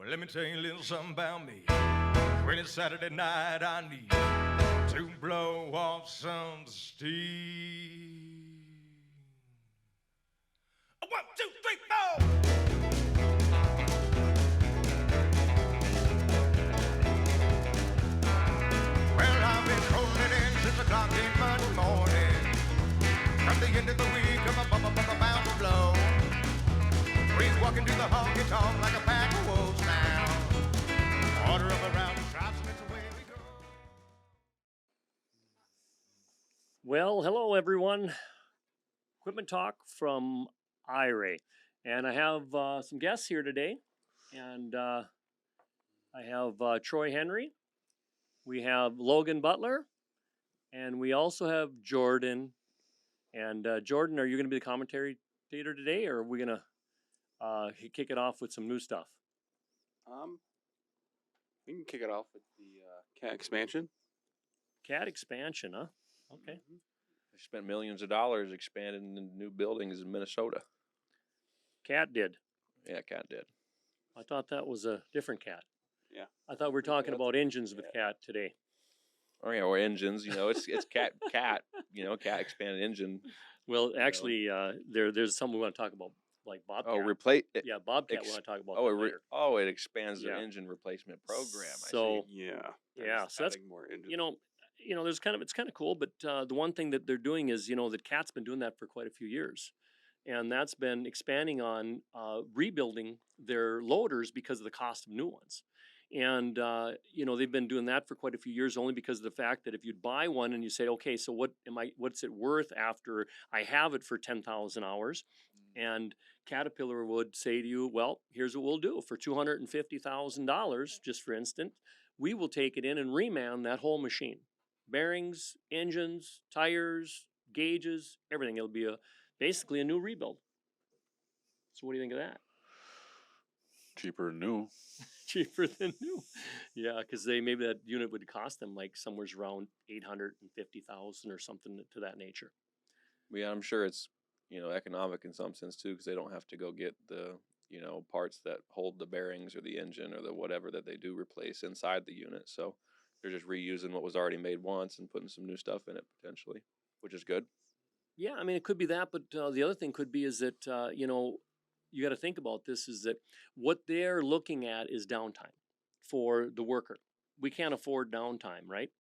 Well, let me tell you a little something about me. When it's Saturday night, I need to blow off some steam. 1, 2, 3, 4. Well, I've been rolling in since the clock came Monday morning. From the end of the week, I'm about to blow. Breeze walking through the honky tonk like a pack of wolves now. Order up around the drops and it's away we go. Well, hello everyone. Equipment Talk from IRAY. And I have some guests here today. And I have Troy Henry. We have Logan Butler. And we also have Jordan. And Jordan, are you going to be the commentator today, or are we going to kick it off with some new stuff? We can kick it off with the cat expansion. Cat expansion, huh? Okay. Mm-hmm. They spent millions of dollars expanding the new buildings in Minnesota. Cat did. Yeah, Cat did. I thought that was a different cat. Yeah. I thought we were talking about engines with Cat today. Oh yeah, or engines. It's cat. Cat expanded engine. Well, actually, there's something we want to talk about, like Bobcat. Oh, replace. Yeah, Bobcat. We want to talk about. It later. It expands the engine replacement program. So I see. Yeah. So that's more engines. There's it's kind of cool, but the one thing that they're doing is, that Cat's been doing that for quite a few years, and that's been expanding on rebuilding their loaders because of the cost of new ones. And they've been doing that for quite a few years, only because of the fact that if you'd buy one and you say, okay, so what's it worth after I have it for 10,000 hours? And Caterpillar would say to you, well, here's what we'll do for $250,000, just for instance, we will take it in and reman that whole machine, bearings, engines, tires, gauges, everything. It'll be basically a new rebuild. So what do you think of that? Cheaper than new. Cheaper than new. Yeah, because maybe that unit would cost them like somewhere around $850,000 or something to that nature. Yeah, I'm sure it's economic in some sense too, because they don't have to go get the parts that hold the bearings or the engine or the whatever that they do replace inside the unit. So they're just reusing what was already made once and putting some new stuff in it potentially, which is good. Yeah, I mean, it could be that, but the other thing could be is that you got to think about this, is that what they're looking at is downtime for the worker. We can't afford downtime, right?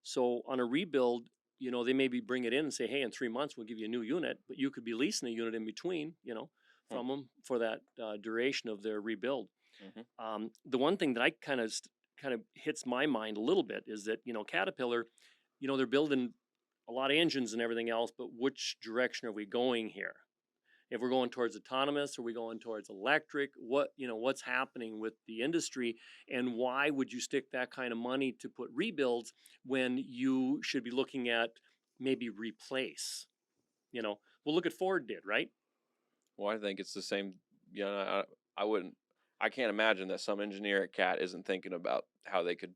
So on a rebuild, they maybe bring it in and say, hey, in 3 months we'll give you a new unit, but you could be leasing a unit in between, from them for that duration of their rebuild. Mm-hmm. The one thing that I kind of hits my mind a little bit is that Caterpillar, they're building a lot of engines and everything else, but which direction are we going here? If we're going towards autonomous, are we going towards electric? What's happening with the industry, and why would you stick that kind of money to put rebuilds when you should be looking at maybe replace? Well, look at Ford did, right? Well, I think it's the same. I can't imagine that some engineer at Cat isn't thinking about how they could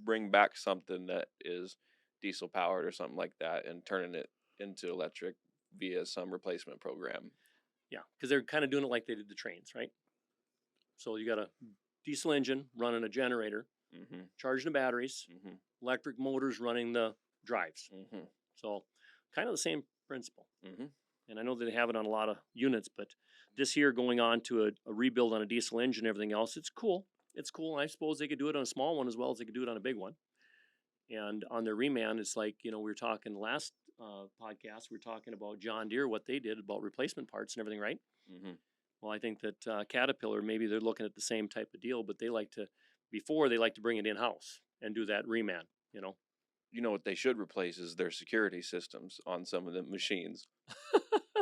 bring back something that is diesel powered or something like that and turning it into electric via some replacement program. Yeah, because they're kind of doing it like they did the trains, right? So you got a diesel engine running a generator, charging the batteries, electric motors running the drives. So kind of the same principle. And I know that they have it on a lot of units, but this year going on to a rebuild on a diesel engine and everything else, it's cool. It's cool. And I suppose they could do it on a small one as well as they could do it on a big one. And on their reman, it's like, we were talking last podcast, we were talking about John Deere, what they did about replacement parts and everything, right? Well, I think that Caterpillar, maybe they're looking at the same type of deal, but they like to bring it in-house and do that reman, What they should replace is their security systems on some of the machines.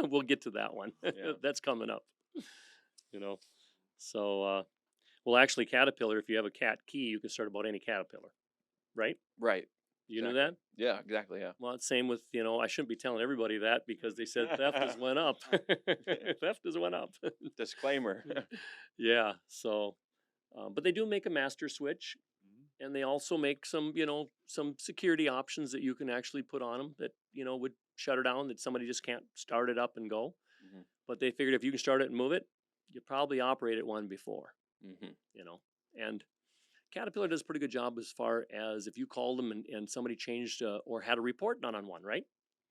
We'll get to that one. Yeah. That's coming up. So, well, actually, Caterpillar, if you have a Cat key, you can start about any Caterpillar, right? Right. You knew that? Yeah, exactly. Yeah. Well, it's same with, I shouldn't be telling everybody that because they said theft has went up. Theft has went up. Disclaimer. Yeah. So, but they do make a master switch, and they also make some, some security options that you can actually put on them that, would shut her down, that somebody just can't start it up and go. But they figured if you can start it and move it, you probably operated one before. Mm-hmm. you know. And Caterpillar does a pretty good job as far as if you called them and somebody changed or had a report done on one, right?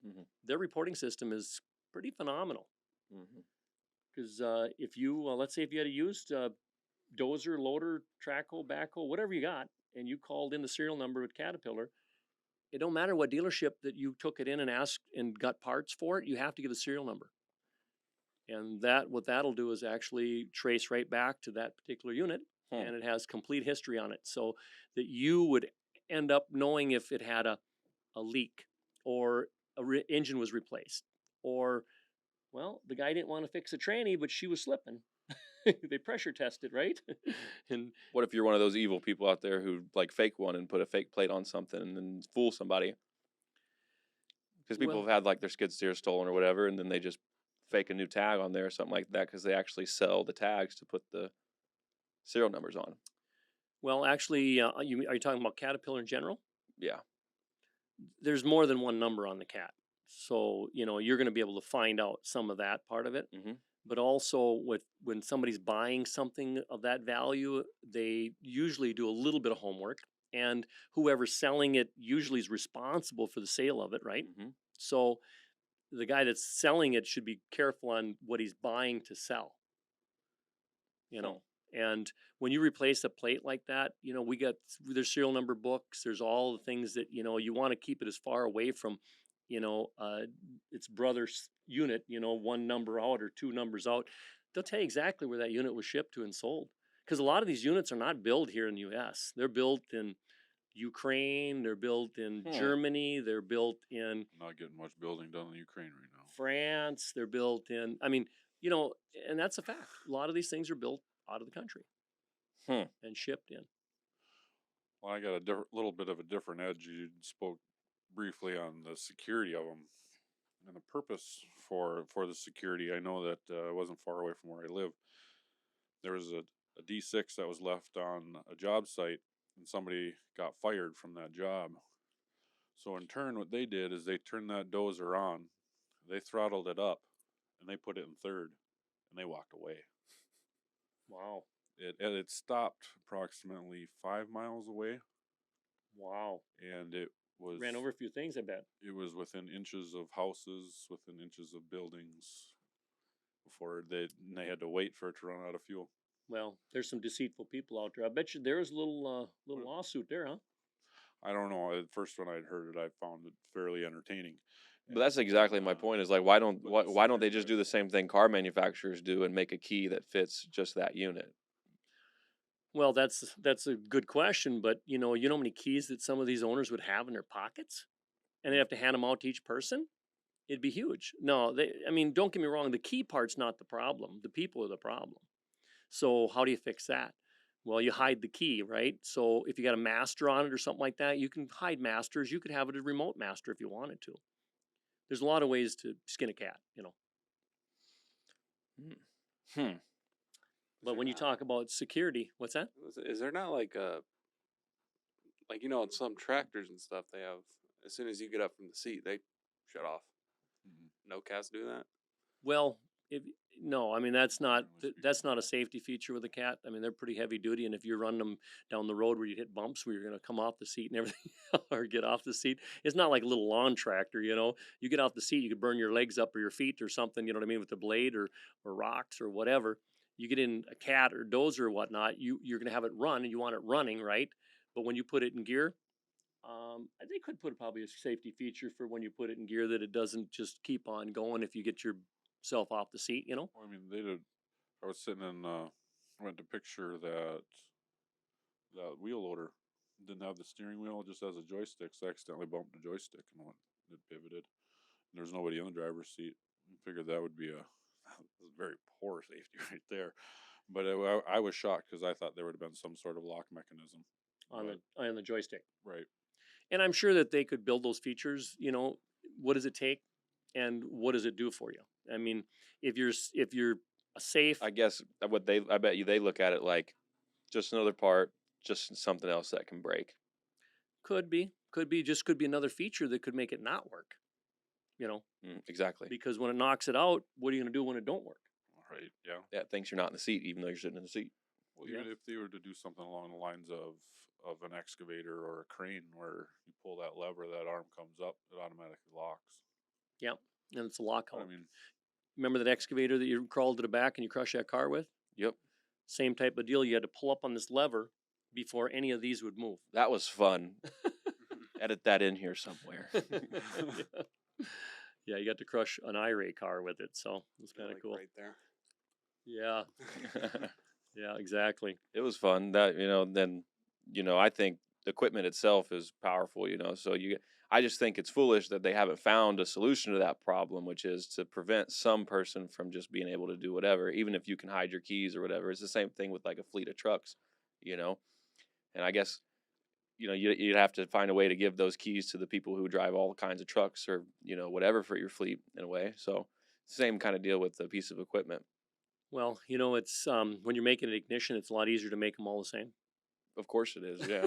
Mm-hmm. Their reporting system is pretty phenomenal. Mm-hmm. Because if you, let's say if you had a used dozer, loader, track hoe, backhoe, whatever you got, and you called in the serial number with Caterpillar, it don't matter what dealership that you took it in and asked and got parts for it, you have to give a serial number. And what that'll do is actually trace right back to that particular unit, and it has complete history on it, so that you would end up knowing if it had a leak or engine was replaced, or well, the guy didn't want to fix a tranny, but she was slipping. They pressure tested, right? And What if you're one of those evil people out there who like fake one and put a fake plate on something and then fool somebody? Because people well, have had like their skid steer stolen or whatever, and then they just fake a new tag on there or something like that because they actually sell the tags to put the serial numbers on. well, actually, are you talking about Caterpillar in general? Yeah. There's more than one number on the cat, so you're going to be able to find out some of that part of it. Mm-hmm. But also, when somebody's buying something of that value, they usually do a little bit of homework, and whoever's selling it usually is responsible for the sale of it, right? Mm-hmm. So the guy that's selling it should be careful on what he's buying to sell. And when you replace a plate like that, we got there's serial number books. There's all the things that you want to keep it as far away from, its brother's unit. One number out or two numbers out. They'll tell you exactly where that unit was shipped to and sold. Because a lot of these units are not built here in the U.S. They're built in Ukraine. They're built in Germany. They're built in Not getting much building done in Ukraine right now. France. They're built in. And that's a fact. A lot of these things are built out of the country and shipped in. Well, I got a little bit of a different edge. You spoke briefly on the security of them and the purpose for the security. I know that it wasn't far away from where I live. There was a D6 that was left on a job site, and somebody got fired from that job. So in turn, what they did is they turned that dozer on, they throttled it up, and they put it in third, and they walked away. Wow. It stopped approximately 5 miles away, Wow. and it was Ran over a few things, I bet. It was within inches of houses, within inches of buildings, before they had to wait for it to run out of fuel. Well, there's some deceitful people out there. I bet you there is a little lawsuit there, huh? I don't know. At first, when I'd heard it, I found it fairly entertaining. But that's exactly my point. Is like why don't they just do the same thing car manufacturers do and make a key that fits just that unit? Well, that's a good question, but you know how many keys that some of these owners would have in their pockets, and they have to hand them out to each person. It'd be huge. No, don't get me wrong. The key part's not the problem. The people are the problem. So how do you fix that? Well, you hide the key, right? So if you got a master on it or something like that, you can hide masters. You could have it a remote master if you wanted to. There's a lot of ways to skin a cat, But when you talk about security, what's that? Is there not like in some tractors and stuff, they have, as soon as you get up from the seat, they shut off. No cats do that? Well, that's not a safety feature with a cat. I mean, they're pretty heavy duty, and if you're running them down the road where you hit bumps where you're going to come off the seat and everything, or get off the seat, it's not like a little lawn tractor. You get off the seat, you could burn your legs up or your feet or something. You know what I mean, with the blade or rocks or whatever. You get in a cat or dozer or whatnot, you're going to have it run, and you want it running, right? But when you put it in gear, they could put probably a safety feature for when you put it in gear that it doesn't just keep on going if you get yourself off the seat, Well, I mean, they did. I was sitting in, went to picture that wheel loader didn't have the steering wheel, just has a joystick. So I accidentally bumped the joystick and it pivoted. And there was nobody in the driver's seat. I figured that would be a very poor safety right there. But I was shocked because I thought there would have been some sort of lock mechanism on the joystick. Right. And I'm sure that they could build those features. What does it take, and what does it do for you? I mean, if you're a safe, I guess I bet you they look at it like just another part, just something else that can break. could be another feature that could make it not work. Exactly. Because when it knocks it out, what are you going to do when it don't work? Right. Yeah. Yeah, it thinks you're not in the seat, even though you're sitting in the seat. Well, Yeah. even if they were to do something along the lines of an excavator or a crane where you pull that lever, that arm comes up, it automatically locks. Yeah, and it's a lockout. I mean, Remember that excavator that you crawled to the back and you crushed that car with? Yep. Same type of deal. You had to pull up on this lever before any of these would move. That was fun. Edit that in here somewhere. Yeah. Yeah, you got to crush an IRAY car with it, so it was kind of Like cool. right there. Yeah, yeah, exactly. It was fun. That then I think the equipment itself is powerful. So I just think it's foolish that they haven't found a solution to that problem, which is to prevent some person from just being able to do whatever, even if you can hide your keys or whatever. It's the same thing with like a fleet of trucks, and I guess you'd have to find a way to give those keys to the people who drive all kinds of trucks or whatever for your fleet in a way. So same kind of deal with a piece of equipment. Well, it's when you're making an ignition, it's a lot easier to make them all the same. Of course it is, yeah.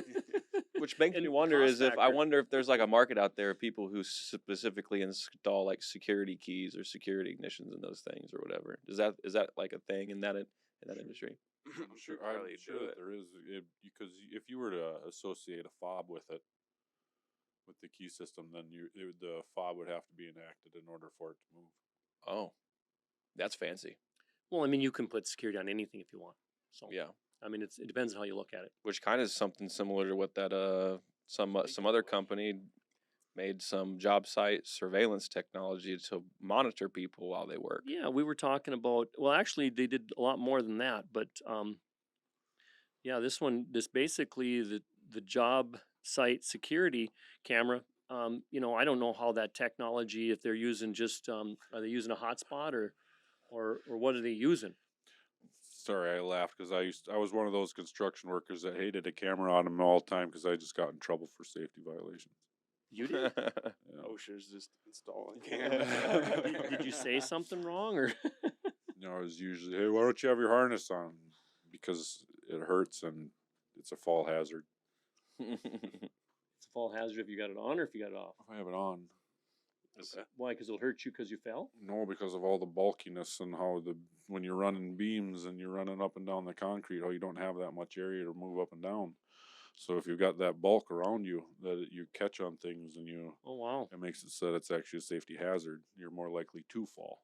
Which makes And me the wonder cost is if I factor. wonder if there's like a market out there of people who specifically install like security keys or security ignitions in those things or whatever. Is that like a thing in that industry? I'm sure, Probably sure do that it. there is, because if you were to associate a fob with it, with the key system, then the fob would have to be enacted in order for it to move. Oh, that's fancy. Well, I mean, you can put security on anything if you want. So Yeah, I mean, it depends on how you look at it. which kind of is something similar to what that some other company made some job site surveillance technology to monitor people while they work. Yeah, we were talking about. Well, actually, they did a lot more than that, but yeah, this basically the job site security camera. I don't know how that technology, if they're using just are they using a hotspot or what are they using? Sorry, I laughed because I was one of those construction workers that hated a camera on them all the time because I just got in trouble for safety violations. You did? Yeah. OSHA's just installing Did you say something wrong or? No, it was usually, hey, why don't you have your harness on? Because it hurts and it's a fall hazard. It's a fall hazard if you got it on or if you got it off. If I have it on. Okay. Why? Because it'll hurt you because you fell. No, because of all the bulkiness and how when you're running beams and you're running up and down the concrete, how you don't have that much area to move up and down. So if you've got that bulk around you, that you catch on things and Oh wow. it makes it so that it's actually a safety hazard. You're more likely to fall.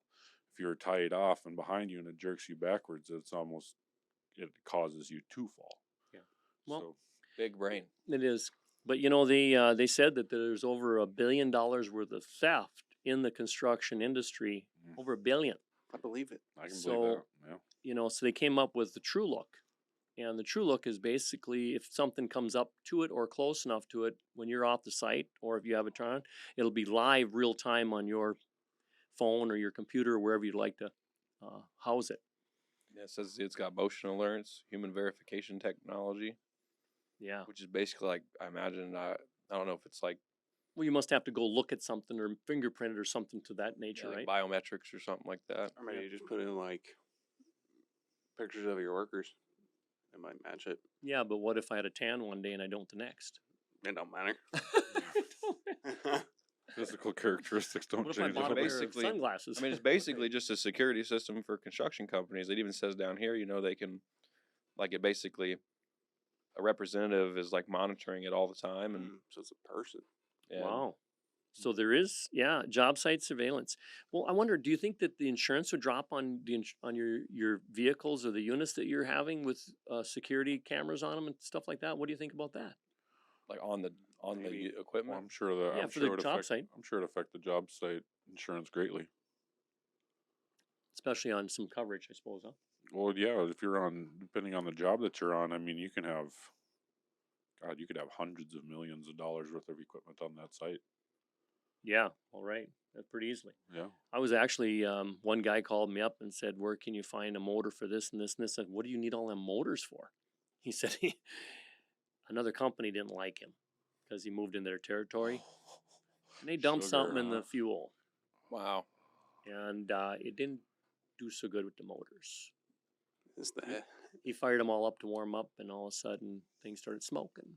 If you're tied off and behind you and it jerks you backwards, it causes you to fall. Yeah. Well, So, Big brain. it is, but they said that there's over $1 billion worth of theft in the construction industry. Over $1 billion. I believe it. I can believe So, that. Yeah. So they came up with the True Look, and the True Look is basically if something comes up to it or close enough to it when you're off the site, or if you have it on, it'll be live real time on your phone or your computer or wherever you'd like to house it. Yeah, it says it's got motion alerts, human verification technology, Yeah. which is basically like I imagine. I don't know if it's like, Well, you must have to go look at something or fingerprint it or something to that nature, like right? biometrics or something like that. Or maybe you just put in like pictures of your workers. It might match it. Yeah, but what if I had a tan one day and I don't the next? It don't matter. Physical characteristics don't What if I change. bought a pair of Basically, sunglasses? I mean, it's basically just a security system for construction companies. It even says down here, they can, like, it basically, a representative is like monitoring it all the time, and So it's a person. Wow. So there is, job site surveillance. Well, I wonder, do you think that the insurance would drop on on your vehicles or the units that you're having with security cameras on them and stuff like that? What do you think about that? like on the Maybe. Well, equipment. I'm sure that Yeah, I'm for sure the it'd job affect, site. I'm sure it'd affect the job site insurance greatly. Especially on some coverage, I suppose, huh? Well, yeah, if you're depending on the job that you're on, I mean, you could have hundreds of millions of dollars worth of equipment on that site. Yeah, all right. That's pretty easily. Yeah. I was actually, one guy called me up and said, where can you find a motor for this and this and this? I said, what do you need all them motors for? He said another company didn't like him because he moved in their territory. And they dumped Sugar, something in huh? the fuel. Wow. And it didn't do so good with the motors. It's the He fired them all up to warm up, and all of a sudden things started smoking.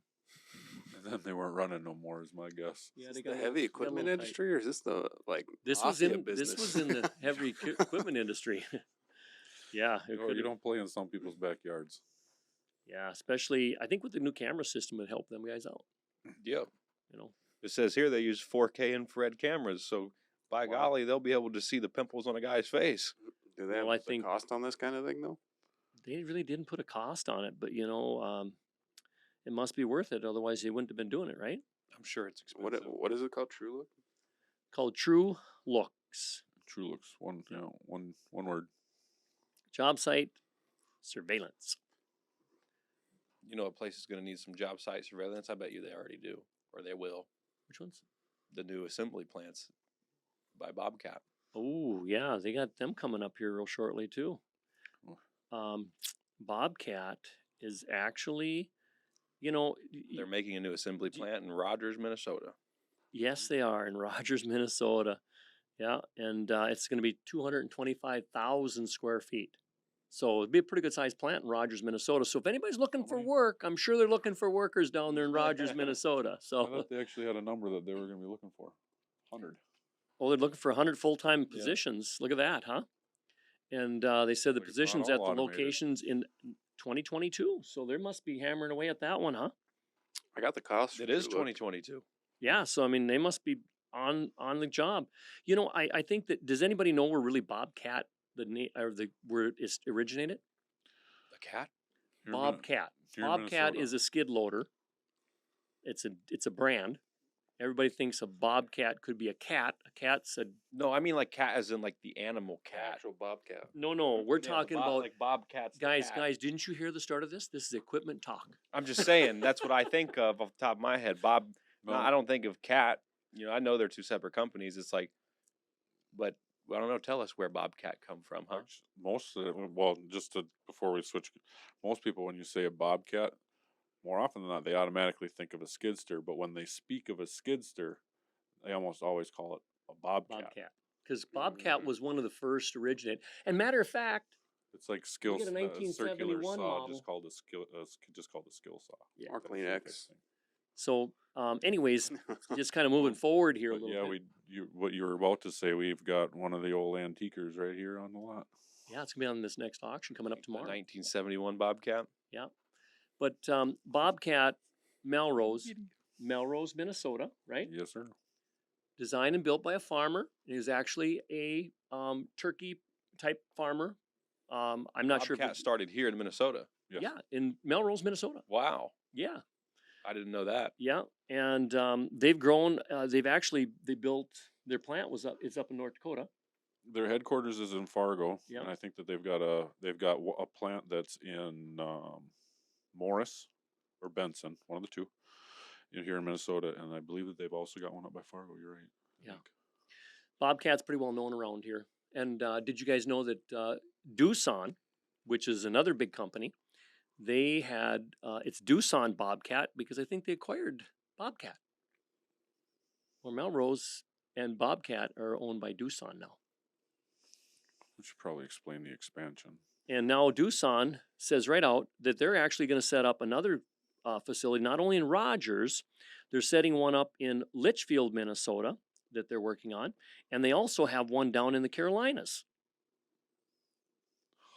And then they weren't running no more, is my guess. Yeah, is they this got the heavy equipment little tight. industry, or is this the like This was mafia in business? this was in the heavy equipment industry. Yeah, it You could. don't play in some people's backyards. Yeah, especially I think with the new camera system would help them guys out. Yep. You know, It says here they use 4K infrared cameras, so by Wow. golly, they'll be able to see the pimples on a guy's face. Do they Well, have I the think- cost on this kind of thing though? they really didn't put a cost on it, but it must be worth it. Otherwise, they wouldn't have been doing it, right? I'm sure it's What expensive. what is it called? True Look? Called True Looks. True looks one, you know, one word. Job site surveillance. You know, a place is going to need some job site surveillance. I bet you they already do, or they will. Which ones? The new assembly plants by Bobcat. Oh, yeah, they got them coming up here real shortly too. Bobcat is actually, They're making a new assembly plant in Rogers, Minnesota. yes, they are in Rogers, Minnesota. Yeah, and it's going to be 225,000 square feet. So it'd be a pretty good sized plant in Rogers, Minnesota. So if anybody's looking for many? work, I'm sure they're looking for workers down there in Rogers, Minnesota. I So, thought they actually had a number that they were going to be looking for. 100. oh, they're looking for 100 full-time Yeah. positions. Look at that, huh? And they said the Like it's not positions all at the automated. locations in 2022. So they must be hammering away at that one, huh? I got the cost. It for is True Look. 2022. Yeah. So I mean, they must be on the job. You know, I think that does anybody know where really Bobcat where it originated? The cat? Here in Min- Bobcat. here in Bobcat Minnesota. is a skid loader. It's a brand. Everybody thinks a bobcat could be a cat. A cat's a No, I mean like cat as in like the animal The cat. Actual bobcat. no. We're Yeah, the talking bob- about like Bobcats. the guys. cat. Guys, didn't you hear the start of this? This is equipment talk. I'm just saying that's what I think of off the top of my head. Bob. No, No. I don't think of cat. You know, I know they're two separate companies. It's like, but I don't know. Tell us where Bobcat come from, huh? Most of it, well, before we switch, most people, when you say a bobcat, more often than not, they automatically think of a skid steer. But when they speak of a skid steer, they almost always call it a bobcat. Bobcat. Because Bobcat was one of the first to originate. And matter of fact, It's like skill get a circular 1971 saw, model. just called a skill saw. Yeah. Or That's the type Kleenex. thing. so anyways, just kind of moving forward here a But little yeah, bit. what you were about to say, we've got one of the old antiquers right here on the lot. Yeah, it's gonna be on this next auction coming up The tomorrow. 1971 Bobcat. But Bobcat, Melrose, Minnesota, right? Yes, sir. Designed and built by a farmer. He was actually a turkey type farmer. I'm not sure if Bobcat started here in Minnesota. Yes. yeah, in Melrose, Minnesota. Wow, Yeah, I didn't know that. yeah, and they've grown. They built their plant it's up in North Dakota. Their headquarters is in Fargo, Yeah. and I think that they've got a plant that's in Morris or Benson, one of the two, here in Minnesota, and I believe that they've also got one up by Fargo. You're right. I Yeah. think. Bobcat's pretty well known around here. And did you guys know that Doosan, which is another big company, they had it's Doosan Bobcat because I think they acquired Bobcat. Well, Melrose and Bobcat are owned by Doosan now. We should probably explain the expansion. And now Doosan says right out that they're actually going to set up another facility, not only in Rogers, they're setting one up in Litchfield, Minnesota, that they're working on. And they also have one down in the Carolinas.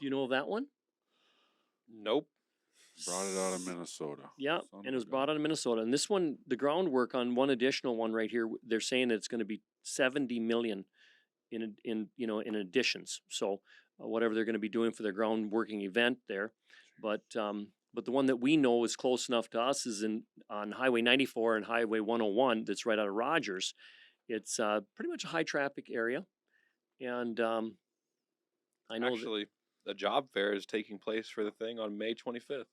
You know of that one? Nope. Brought it out of Minnesota. Yeah, Son and of it was a brought gun. out of Minnesota. And this one, the groundwork on one additional one right here, they're saying that it's going to be 70 million in additions. So whatever they're going to be doing for their groundworking event there, but the one that we know is close enough to us is on Highway 94 and Highway 101. That's right out of Rogers. It's pretty much a high traffic area, and I know. Actually, the job fair is taking place for the thing on May 25th.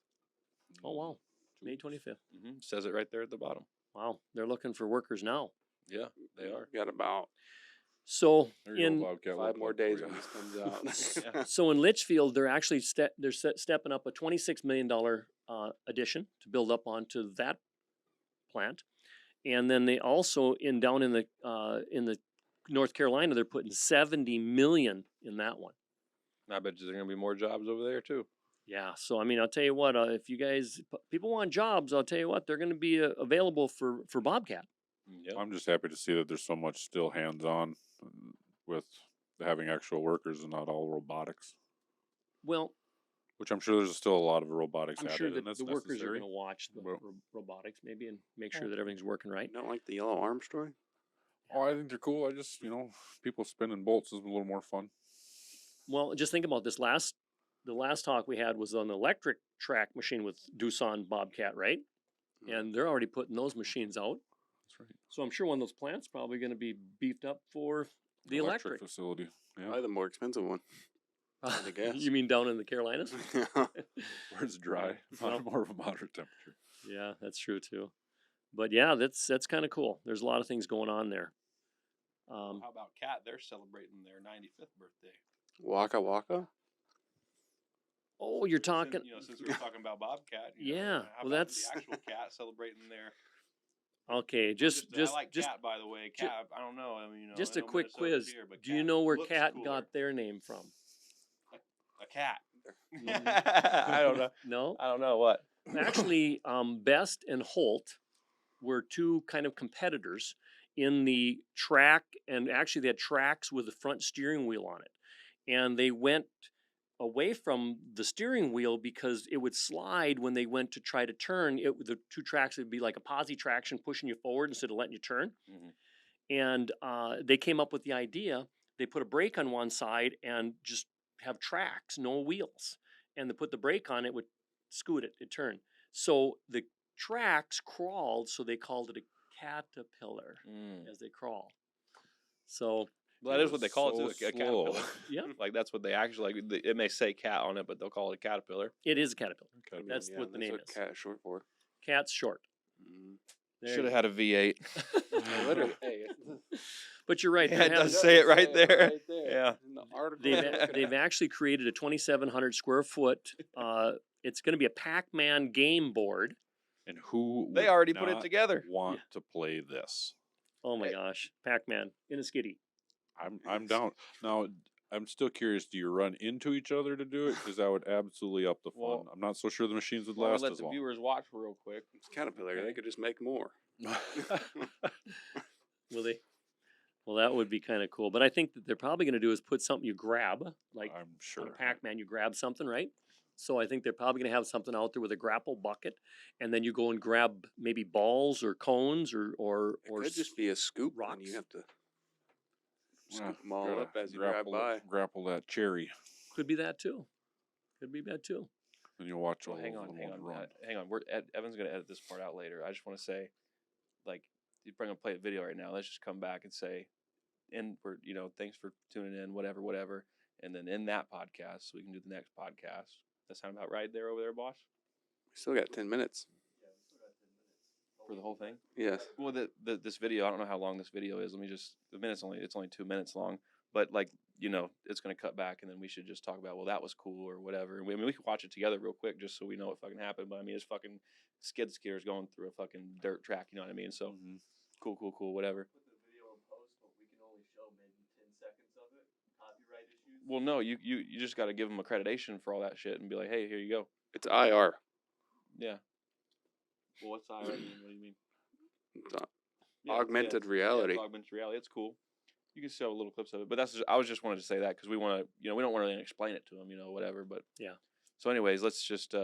Oh wow, May 25th. Says it right there at the bottom. Wow, they're looking for workers now. Yeah, they are. Got about So There you in go, Bobcat. 5 more Look out days for when ya. this comes out. Yeah. So in Litchfield, they're actually stepping up a $26 million addition to build up onto that plant, and then they also down in the North Carolina, they're putting 70 million in that one. I bet you there's gonna be more jobs over there too. Yeah, so I mean, I'll tell you what, if you guys people want jobs, I'll tell you what, they're going to be available for Bobcat. Yep. I'm just happy to see that there's so much still hands-on with having actual workers and not all robotics. Well, Which I'm sure there's still a lot of robotics I'm added, sure and that that's the workers are necessary. going to watch the Well- robotics maybe and make sure that everything's working right. You don't like the yellow arm story? Oh, I think they're cool. I just, people spinning bolts is a little more fun. Well, just think about this. The last talk we had was on the electric track machine with Doosan Bobcat, right? Mhm. And they're already putting those machines out. That's right. So I'm sure one of those plants probably going to be beefed up for the electric. facility. Yeah. Probably the more expensive one. I guess. You mean down in the Carolinas? Where it's dry, Well- more of a moderate temperature. Yeah, that's true too. But yeah, that's kind of cool. There's a lot of things going on there. How about Cat? They're celebrating their 95th birthday. Waka Waka? Oh, you're talking. Since we were talking about Bobcat. Yeah, How well, about that's- the actual Cat celebrating their. Okay, just I like Cat, by the way. ju- Cat. I don't know. I mean, just I a know quick Minnesota's quiz. here, but Do you Cat know where looks Cat cooler. got their name from? A cat? Mhm. I don't know. No, I don't know what. actually, Best and Holt were two kind of competitors in the track, and actually they had tracks with the front steering wheel on it, and they went away from the steering wheel because it would slide when they went to try to turn. The two tracks would be like a posi traction pushing you forward instead of letting you turn. Mhm. And they came up with the idea. They put a brake on one side and just have tracks, no wheels. And they put the brake on it, would scoot it, it turned. So the tracks crawled, so they called it a caterpillar as they crawl. So Well, that is what they call So it too, a slow. caterpillar. yeah, Like that's what they actually like. It may say cat on it, but they'll call it a caterpillar. it is a caterpillar. I mean, That's what the name that's is. what cat is short for. Cat's short. Mhm. There Should you have had a V8. Literally. Hey, But you're right. Yeah, they're it having- does say it right there. Yeah. In the article. they've actually created a 2,700 square foot. It's going to be a Pac-Man game board. And who They would already put it not together. want to play this? Oh my Hey. gosh, Pac-Man in a skiddy. I'm down. Now, I'm still curious, do you run into each other to do it? Because that would absolutely up the fun. Well, I'm not so sure the machines would Well, last let as the long. viewers watch real quick. It's Caterpillar. They could just make more. Will they? Well, that would be kind of cool. But I think that they're probably going to do is put something you grab, like I'm sure. on a Pac-Man, you grab something, right? So I think they're probably going to have something out there with a grapple bucket, and then you go and grab maybe balls or cones or It could just be a scoop, and rocks. you have to Yeah, scoop them all gotta up as you drive grapple, by. grapple that cherry, could be that too. Could be that too. and you'll watch all Well, hang of on, them hang on, run. hang on. Evan's gonna edit this part out later. I just want to say, like, you're gonna play a video right now. Let's just come back and say, and we're thanks for tuning in, whatever, and then in that podcast, so we can do the next podcast. That sound about right there over there, boss? We still got 10 minutes. For the whole thing? Yes. Well, this video, I don't know how long this video is. Let me just it's only 2 minutes long, but like it's gonna cut back, and then we should just talk about, well, that was cool or whatever. And we can watch it together real quick just so we know what fucking happened. But I mean, it's fucking skid steers going through a fucking dirt track. You know what I mean? So Mhm. cool, whatever. Put the video in post, but we can only show maybe 10 seconds of it. Copyright issues. Well, no, you just got to give them accreditation for all that shit and be like, hey, here you go. It's IR. Yeah. Well, what's IR mean? What do you mean? It's augmented it's reality. augmented reality. It's cool. You can show little clips of it, but I was just wanted to say that because we want to, we don't want to really explain it to them, whatever. But Yeah. So, anyways, let's just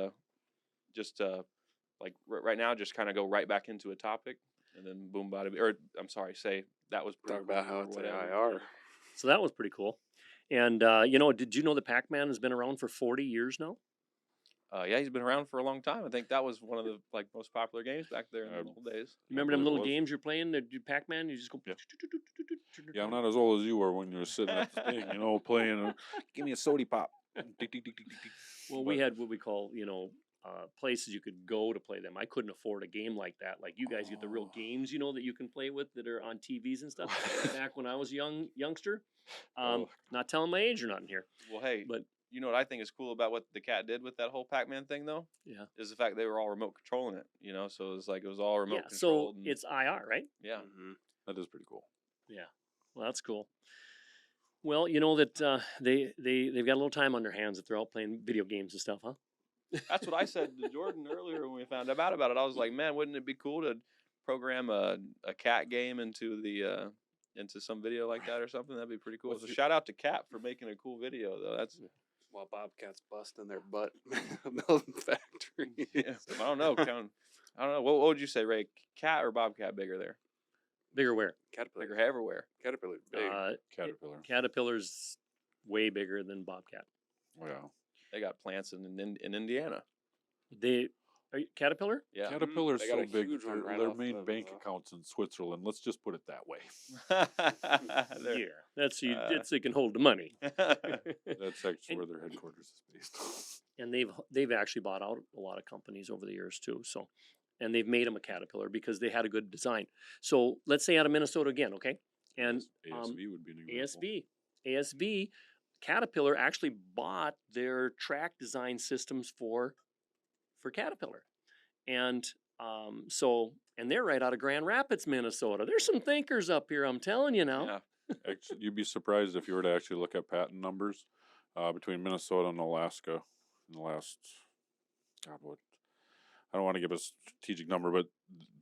like right now, just kind of go right back into a topic, and then boom, bada, or I'm sorry, say that was pretty Talk about cool how or it's whatever. IR. So that was pretty cool. And did you know that Pac-Man has been around for 40 years now? Yeah, he's been around for a long time. I think that was one of the most popular games back there in the Um, old days. Remember believe them it little was. games you're playing? That do Pac-Man, you just go. Yeah. Yeah, I'm not as old as you were when you were sitting at the thing, playing. Give me a sody pop. Tick, tick, tick, tick, tick, tick. Well, we But- had what we call, places you could go to play them. I couldn't afford a game like that. Like you guys get the real Oh. games, that you can play with that are on TVs and stuff. Back when I was a youngster, Oh. not telling my age or nothing here, Well, hey, but you know what I think is cool about what the cat did with that whole Pac-Man thing, though, yeah, is the fact they were all remote controlling it. So it was all remote yeah. So controlled. and- it's IR, right? yeah. Mhm. That is pretty cool. Yeah. Well, that's cool. Well, that they've got a little time on their hands if they're out playing video games and stuff, huh? That's what I said to Jordan earlier when we found out about it. I was like, man, wouldn't it be cool to program a cat game into the into some video like that or something? That'd be pretty cool. What's So your- shout out to Cat for making a cool video, though. While Bobcat's busting their butt building factories. Yeah, I don't know. I don't know. What would you say, Ray? Cat or Bobcat bigger there? Bigger where? Caterpillar. Bigger everywhere. Caterpillar's big. Caterpillar. Caterpillar's way bigger than Bobcat. Wow. They got plants in Indiana. Caterpillar? Yeah. Caterpillar's They got so a big. huge one right Their off main of, bank account's in Switzerland. Let's just put it that way. Yeah, that's it's it can hold the money. That's actually where their headquarters is based. And they've actually bought out a lot of companies over the years too. So, and they've made them a Caterpillar because they had a good design. So let's say out of Minnesota again, okay? And ASV would be an example. ASV, Caterpillar actually bought their track design systems for Caterpillar, and and they're right out of Grand Rapids, Minnesota. There's some thinkers up here, I'm telling you now. Yeah. Actually, you'd be surprised if you were to actually look at patent numbers between Minnesota and Alaska in the last, God, what? I don't want to give a strategic number, but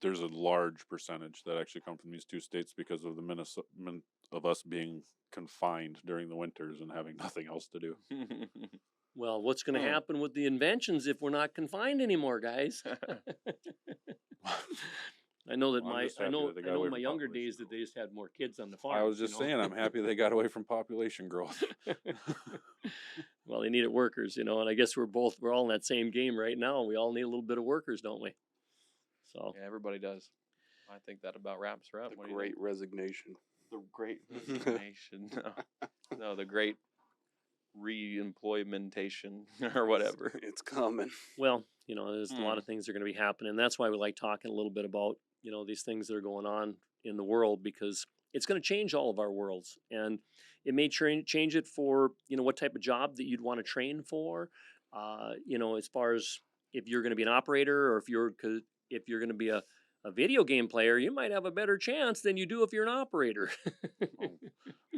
there's a large percentage that actually come from these two states because of the of us being confined during the winters and having nothing else to do. Well, what's going to happen with the inventions if we're not confined anymore, guys? I know that Well, I'm just happy that they got I know away in my from younger population days that they just had more kids on the farm. I was just saying, I'm happy they got away from population growth. Well, they needed workers, and I guess we're all in that same game right now. We all need a little bit of workers, don't we? So Yeah, everybody does. I think that about wraps her up. The What do you Great think? Resignation. The great resignation. No, the great re-employmentation or whatever. It's coming. well, there's a lot of things that are going to be happening. That's why we like talking a little bit about these things that are going on in the world, because it's going to change all of our worlds, and it may change it for what type of job that you'd want to train for. As far as if you're going to be an operator, or if you're going to be a video game player, you might have a better chance than you do if you're an operator.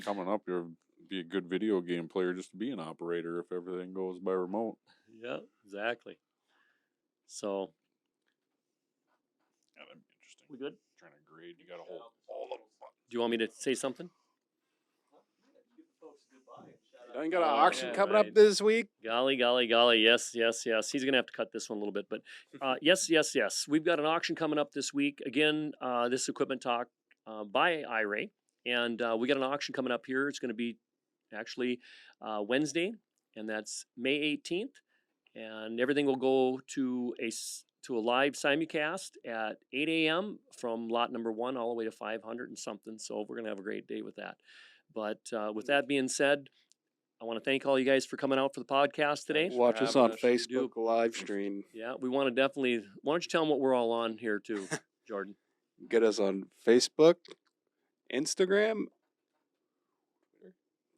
Coming up, you'll be a good video game player just to be an operator if everything goes by remote. Yeah, exactly. So Yeah, that'd be interesting. we good? Trying to grade, you got to hold all of them. Do you want me to say something? Don't you got an Oh, auction yeah, coming right. up this week? Golly. Yes. He's going to have to cut this one a little bit, but yes. We've got an auction coming up this week. Again, this equipment talk by IRAY. And we got an auction coming up here. It's going to be actually Wednesday, and that's May 18th. And everything will go to a live simulcast at 8 a.m. from lot number 1 all the way to 500 and something. So we're going to have a great day with that. But with that being said, I want to thank all you guys for coming out for the podcast today. Watch us on having us. Facebook live stream. Yeah, we want to definitely. Why don't you tell them what we're all on here too, Jordan? Get us on Facebook, Instagram,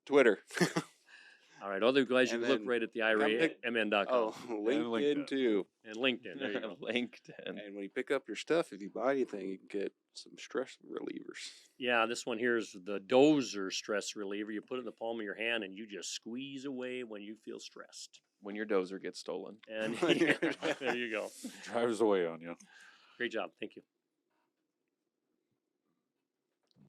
Twitter. All right, otherwise you And can look then right at the pick- IRAYMN.com Oh, LinkedIn LinkedIn. too. and LinkedIn. There you go. LinkedIn. And when you pick up your stuff, if you buy anything, you can get some stress relievers. Yeah, this one here is the Dozer stress reliever. You put it in the palm of your hand and you just squeeze away when you feel stressed. When your dozer gets stolen. And there you go. Drives away on you. Great job. Thank you.